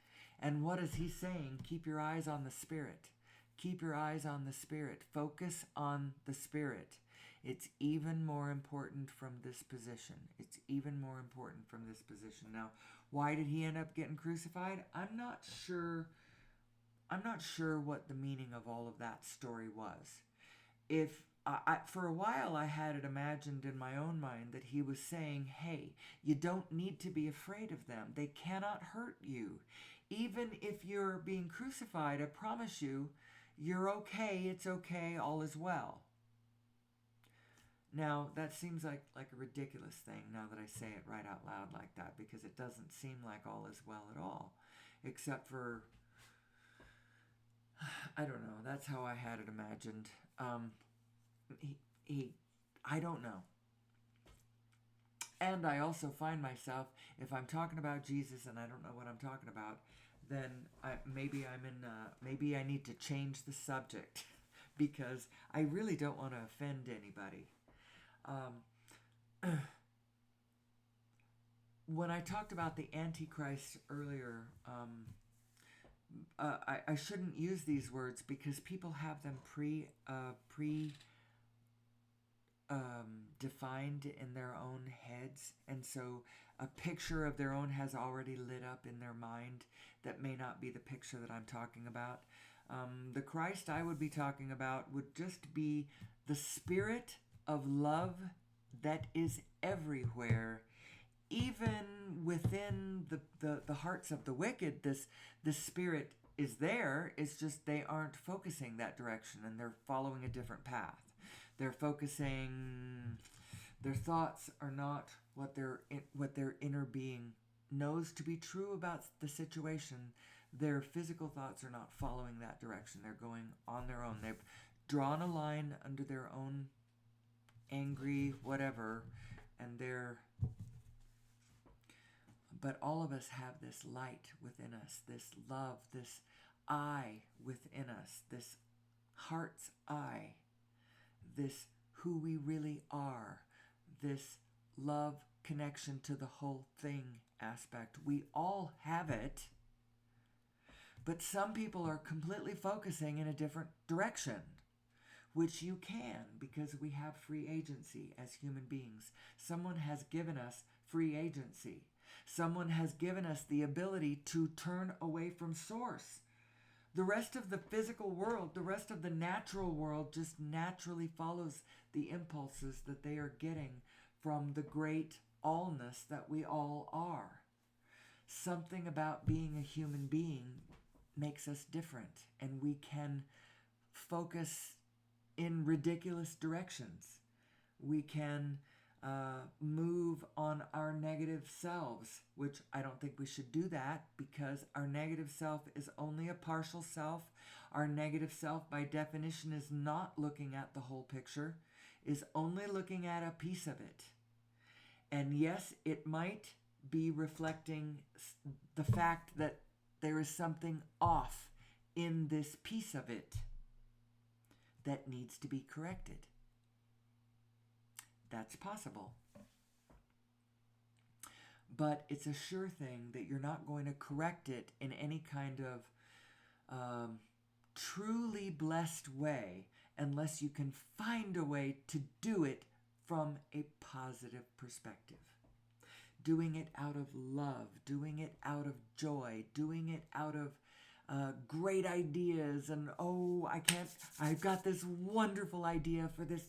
and what is he saying? Keep your eyes on the Spirit. Keep your eyes on the Spirit. Focus on the Spirit. It's even more important from this position. It's even more important from this position. Now, why did he end up getting crucified? I'm not sure what the meaning of all of that story was. If for a while I had it imagined in my own mind that he was saying, hey, you don't need to be afraid of them. They cannot hurt you. Even if you're being crucified, I promise you, you're okay. It's okay. All is well. Now, that seems like a ridiculous thing now that I say it right out loud like that, because it doesn't seem like all is well at all. Except for, I don't know, that's how I had it imagined. I don't know. And I also find myself, if I'm talking about Jesus and I don't know what I'm talking about, then maybe I need to change the subject because I really don't want to offend anybody. When I talked about the Antichrist earlier, I shouldn't use these words because people have them defined in their own heads, and so a picture of their own has already lit up in their mind that may not be the picture that I'm talking about. The Christ I would be talking about would just be the spirit of love that is everywhere, even within the hearts of the wicked. This spirit is there. It's just they aren't focusing that direction, and they're following a different path. They're focusing. Their thoughts are not what their inner being knows to be true about the situation. Their physical thoughts are not following that direction. They're going on their own. They've drawn a line under their own angry whatever, and but all of us have this light within us, this love, this eye within us, this heart's eye, this who we really are, this love connection to the whole thing aspect. We all have it, but some people are completely focusing in a different direction, which you can, because we have free agency as human beings. Someone has given us free agency. Someone has given us the ability to turn away from source. The rest of the physical world, the rest of the natural world just naturally follows the impulses that they are getting from the great allness that we all are. Something about being a human being makes us different, and we can focus in ridiculous directions. We can move on our negative selves, which I don't think we should do that, because our negative self is only a partial self. Our negative self, by definition, is not looking at the whole picture, is only looking at a piece of it. And yes, it might be reflecting the fact that there is something off in this piece of it that needs to be corrected. That's possible. But it's a sure thing that you're not going to correct it in any kind of truly blessed way unless you can find a way to do it from a positive perspective. Doing it out of love, doing it out of joy, doing it out of great ideas, and I've got this wonderful idea for this.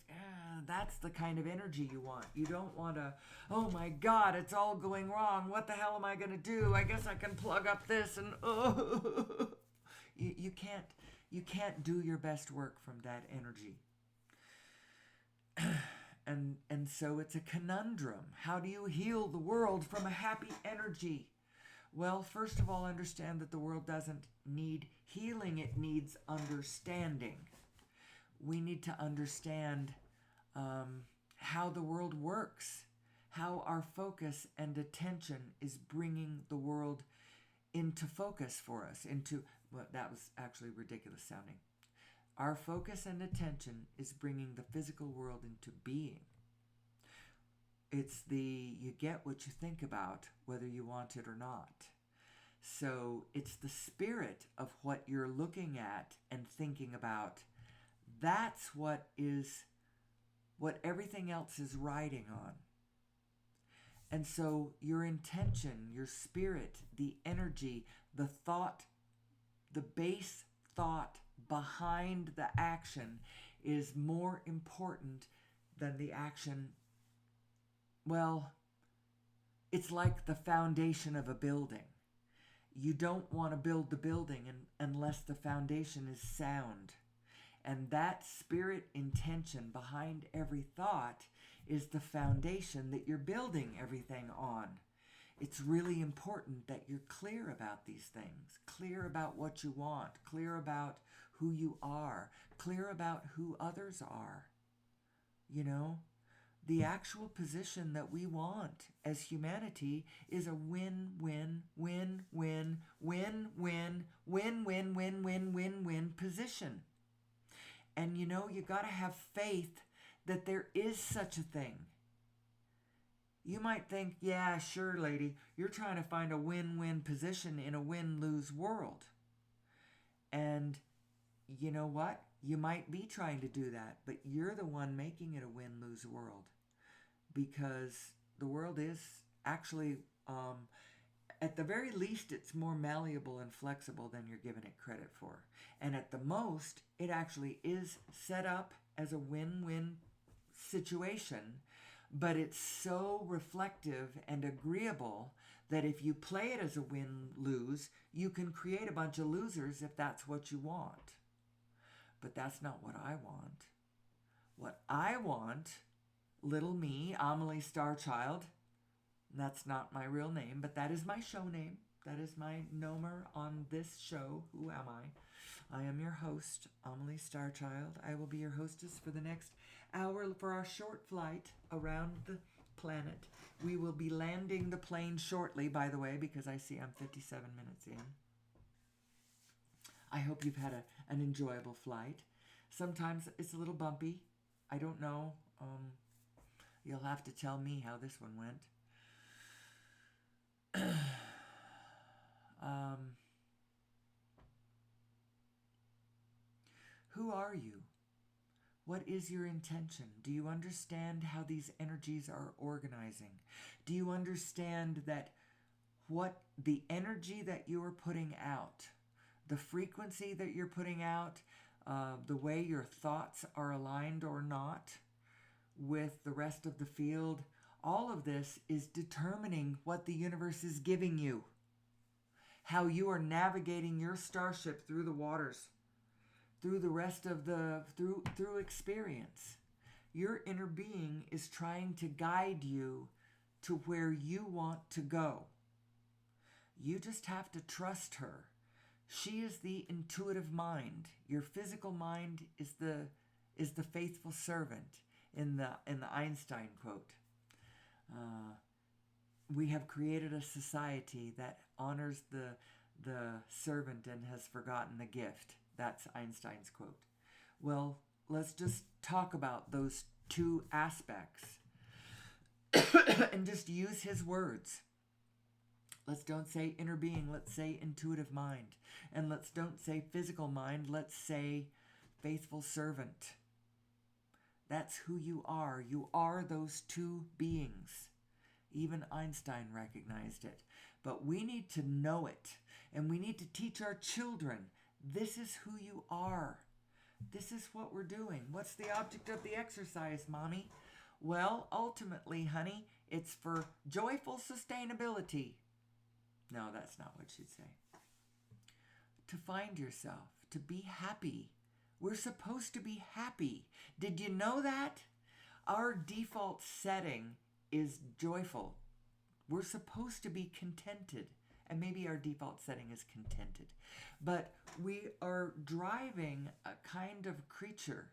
That's the kind of energy you want. You don't want to, oh my God, it's all going wrong. What the hell am I going to do? I guess I can plug up this, and you can't do your best work from that energy. And so it's a conundrum. How do you heal the world from a happy energy? Well, first of all, understand that the world doesn't need healing. It needs understanding. We need to understand how the world works, how our focus and attention is bringing the world into focus for us, into, well, that was actually ridiculous sounding. Our focus and attention is bringing the physical world into being. It's you get what you think about, whether you want it or not. So it's the spirit of what you're looking at and thinking about. That's what everything else is riding on. And so your intention, your spirit, the energy, the thought, the base thought behind the action is more important than the action. Well, it's like the foundation of a building. You don't want to build the building unless the foundation is sound. And that spirit intention behind every thought is the foundation that you're building everything on. It's really important that you're clear about these things, clear about what you want, clear about who you are, clear about who others are. You know, the actual position that we want as humanity is a win-win-win-win-win-win-win-win-win-win position. And you know, you got to have faith that there is such a thing. You might think, yeah, sure, lady, you're trying to find a win-win position in a win-lose world. And you know what? You might be trying to do that, but you're the one making it a win-lose world. Because the world is actually, at the very least, it's more malleable and flexible than you're giving it credit for. And at the most, it actually is set up as a win-win situation, but it's so reflective and agreeable that if you play it as a win-lose, you can create a bunch of losers if that's what you want. But that's not what I want. What I want, little me, Amelie Starchild, that's not my real name, but that is my show name. That is my nomer on this show. Who am I? I am your host, Amelie Starchild. I will be your hostess for the next hour for our short flight around the planet. We will be landing the plane shortly, by the way, because I see I'm 57 minutes in. I hope you've had an enjoyable flight. Sometimes it's a little bumpy. I don't know. You'll have to tell me how this one went. Who are you? What is your intention? Do you understand how these energies are organizing? Do you understand that what the energy that you are putting out, the frequency that you're putting out, the way your thoughts are aligned or not with the rest of the field, all of this is determining what the universe is giving you, how you are navigating your starship through the waters, through the rest of through experience. Your inner being is trying to guide you to where you want to go. You just have to trust her. She is the intuitive mind. Your physical mind is the faithful servant in the Einstein quote. We have created a society that honors the servant and has forgotten the gift. That's Einstein's quote. Well, let's just talk about those two aspects and just use his words. Let's don't say inner being, let's say intuitive mind. And let's don't say physical mind, let's say faithful servant. That's who you are. You are those two beings. Even Einstein recognized it. But we need to know it. And we need to teach our children, this is who you are. This is what we're doing. What's the object of the exercise, Mommy? Well, ultimately, honey, it's for joyful sustainability. No, that's not what she'd say. To find yourself, to be happy. We're supposed to be happy. Did you know that? Our default setting is joyful. We're supposed to be contented. And maybe our default setting is contented. But we are driving a kind of creature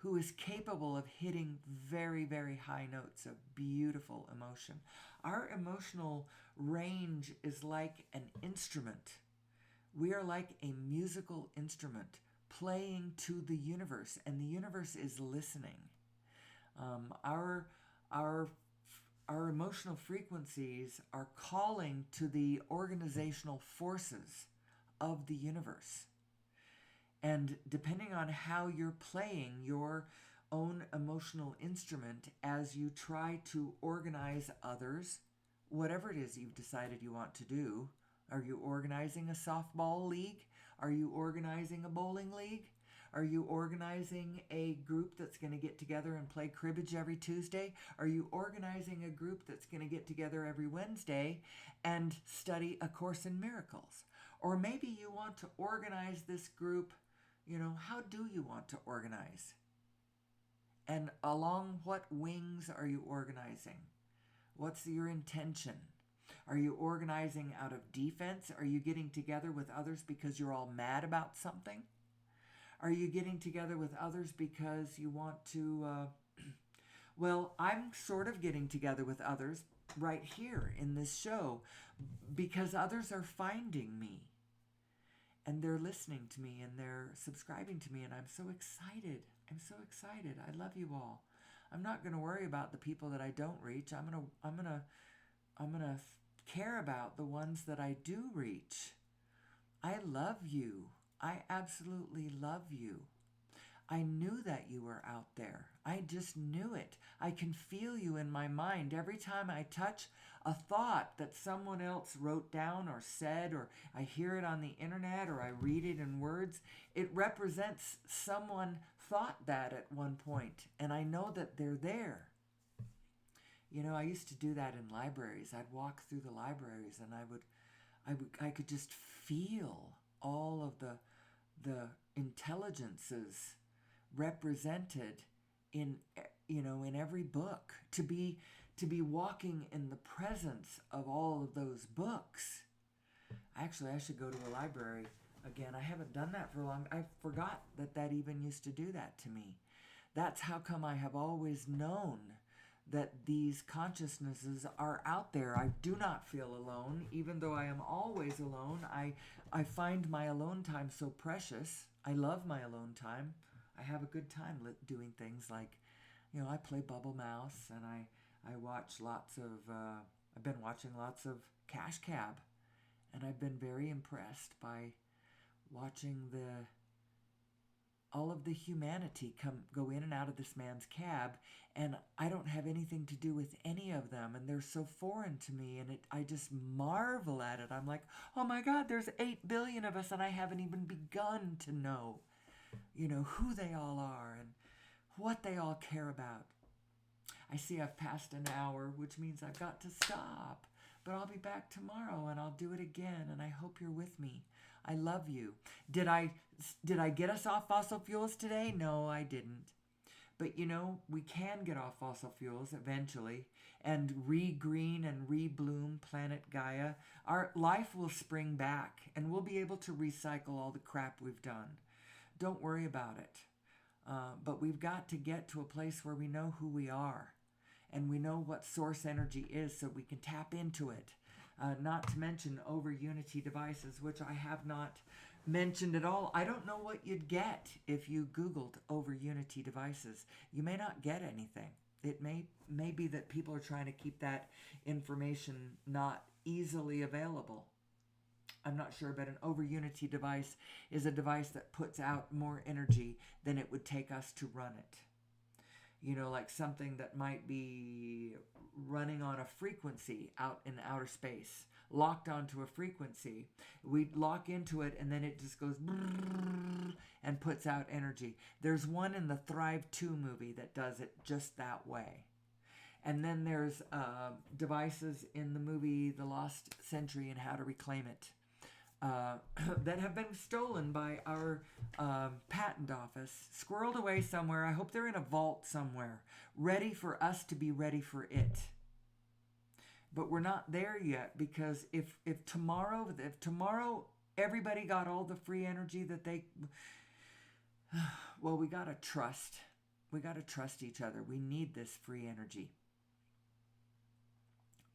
who is capable of hitting very, very high notes of beautiful emotion. Our emotional range is like an instrument. We are like a musical instrument playing to the universe, and the universe is listening. Our our our emotional frequencies are calling to the organizational forces of the universe. And depending on how you're playing your own emotional instrument as you try to organize others, whatever it is you've decided you want to do, are you organizing a softball league? Are you organizing a bowling league? Are you organizing a group that's going to get together and play cribbage every Tuesday? Are you organizing a group that's going to get together every Wednesday and study A Course in Miracles? Or maybe you want to organize this group. How do you want to organize? And along what wings are you organizing? What's your intention? Are you organizing out of defense? Are you getting together with others because you're all mad about something? Are you getting together with others because you want to, well, I'm sort of getting together with others right here in this show because others are finding me and they're listening to me and they're subscribing to me, and I'm so excited. I'm so excited. I love you all. I'm not going to worry about the people that I don't reach. I'm going to care about the ones that I do reach. I love you. I absolutely love you. I knew that you were out there. I just knew it. I can feel you in my mind every time I touch a thought that someone else wrote down or said, or I hear it on the internet, or I read it in words. It represents someone thought that at one point, and I know that they're there. I used to do that in libraries. I'd walk through the libraries and I could just feel all of the intelligences represented in every book. To be walking in the presence of all of those books. Actually, I should go to a library again. I haven't done that for a long. I forgot that even used to do that to me. That's how come I have always known that these consciousnesses are out there. I do not feel alone, even though I am always alone. I find my alone time so precious. I love my alone time. I have a good time doing things like, I play Bubble Mouse, and I watch lots of, I've been watching lots of Cash Cab, and I've been very impressed by watching all of the humanity go in and out of this man's cab, and I don't have anything to do with any of them, and they're so foreign to me, and I just marvel at it. I'm like, oh my God, there's 8 billion of us, and I haven't even begun to know, who they all are and what they all care about. I see I've passed an hour, which means I've got to stop, but I'll be back tomorrow, and I'll do it again, and I hope you're with me. I love you. Did I get us off fossil fuels today? No, I didn't. But we can get off fossil fuels eventually and re-green and re-bloom planet Gaia. Our life will spring back and we'll be able to recycle all the crap we've done. Don't worry about it. But we've got to get to a place where we know who we are and we know what source energy is so we can tap into it. Not to mention over unity devices, which I have not mentioned at all. I don't know what you'd get if you Googled over unity devices. You may not get anything. It may be that people are trying to keep that information not easily available. I'm not sure, but an over unity device is a device that puts out more energy than it would take us to run it. Like something that might be running on a frequency out in outer space, locked onto a frequency. We lock into it and then it just goes and puts out energy. There's one in the Thrive 2 movie that does it just that way. And then there's devices in the movie The Lost Century and How to Reclaim It. That have been stolen by our patent office, squirreled away somewhere. I hope they're in a vault somewhere, ready for us to be ready for it. But we're not there yet, because if tomorrow everybody got all the free energy that they, well, we gotta trust. We got to trust each other. We need this free energy.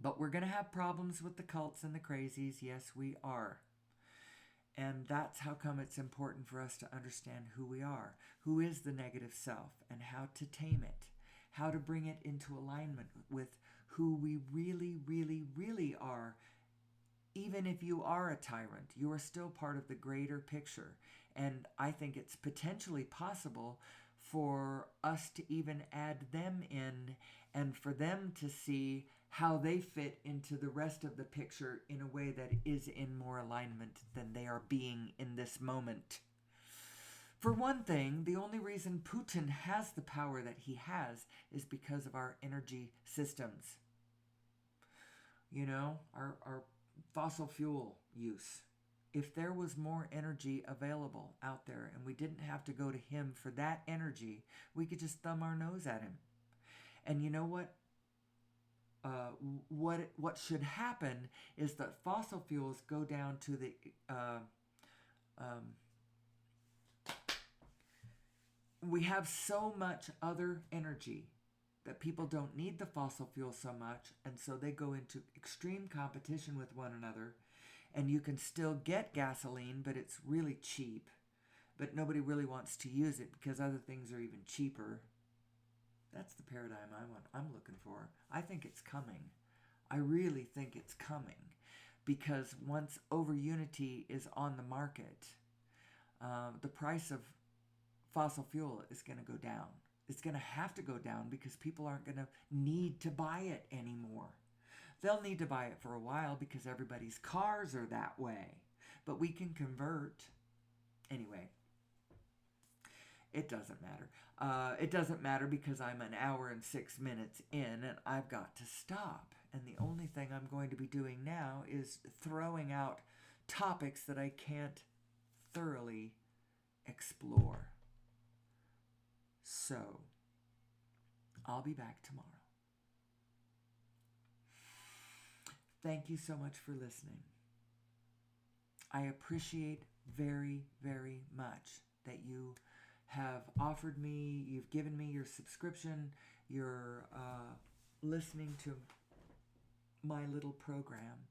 But we're going to have problems with the cults and the crazies. Yes, we are. And that's how come it's important for us to understand who we are, who is the negative self, and how to tame it, how to bring it into alignment with who we really, really, really are. Even if you are a tyrant, you are still part of the greater picture. And I think it's potentially possible for us to even add them in and for them to see how they fit into the rest of the picture in a way that is in more alignment than they are being in this moment. For one thing, the only reason Putin has the power that he has is because of our energy systems. You know, our fossil fuel use. If there was more energy available out there and we didn't have to go to him for that energy, we could just thumb our nose at him. And you know what? What should happen is that fossil fuels go down to the we have so much other energy that people don't need the fossil fuel so much, and so they go into extreme competition with one another. And you can still get gasoline, but it's really cheap. But nobody really wants to use it because other things are even cheaper. That's the paradigm I'm looking for. I think it's coming. I really think it's coming. Because once over unity is on the market, the price of fossil fuel is going to go down. It's going to have to go down because people aren't going to need to buy it anymore. They'll need to buy it for a while because everybody's cars are that way. But we can convert. Anyway, it doesn't matter. It doesn't matter because I'm an hour and 6 minutes in and I've got to stop. And the only thing I'm going to be doing now is throwing out topics that I can't thoroughly explore. So, I'll be back tomorrow. Thank you so much for listening. I appreciate very, very much that you have offered me, you've given me your subscription, you're listening to my little program.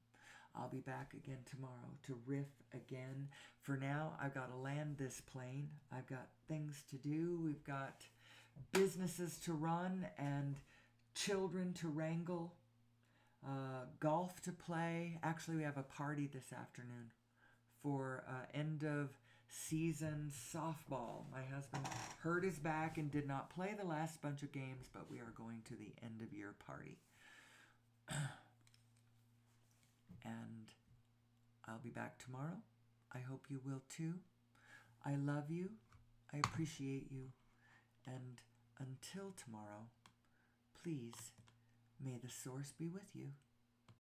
I'll be back again tomorrow to riff again. For now, I've got to land this plane. I've got things to do. We've got businesses to run and children to wrangle. Golf to play. Actually, we have a party this afternoon for end of season softball. My husband hurt his back and did not play the last bunch of games, but we are going to the end of year party. And I'll be back tomorrow. I hope you will too. I love you. I appreciate you. And until tomorrow, please, may the source be with you.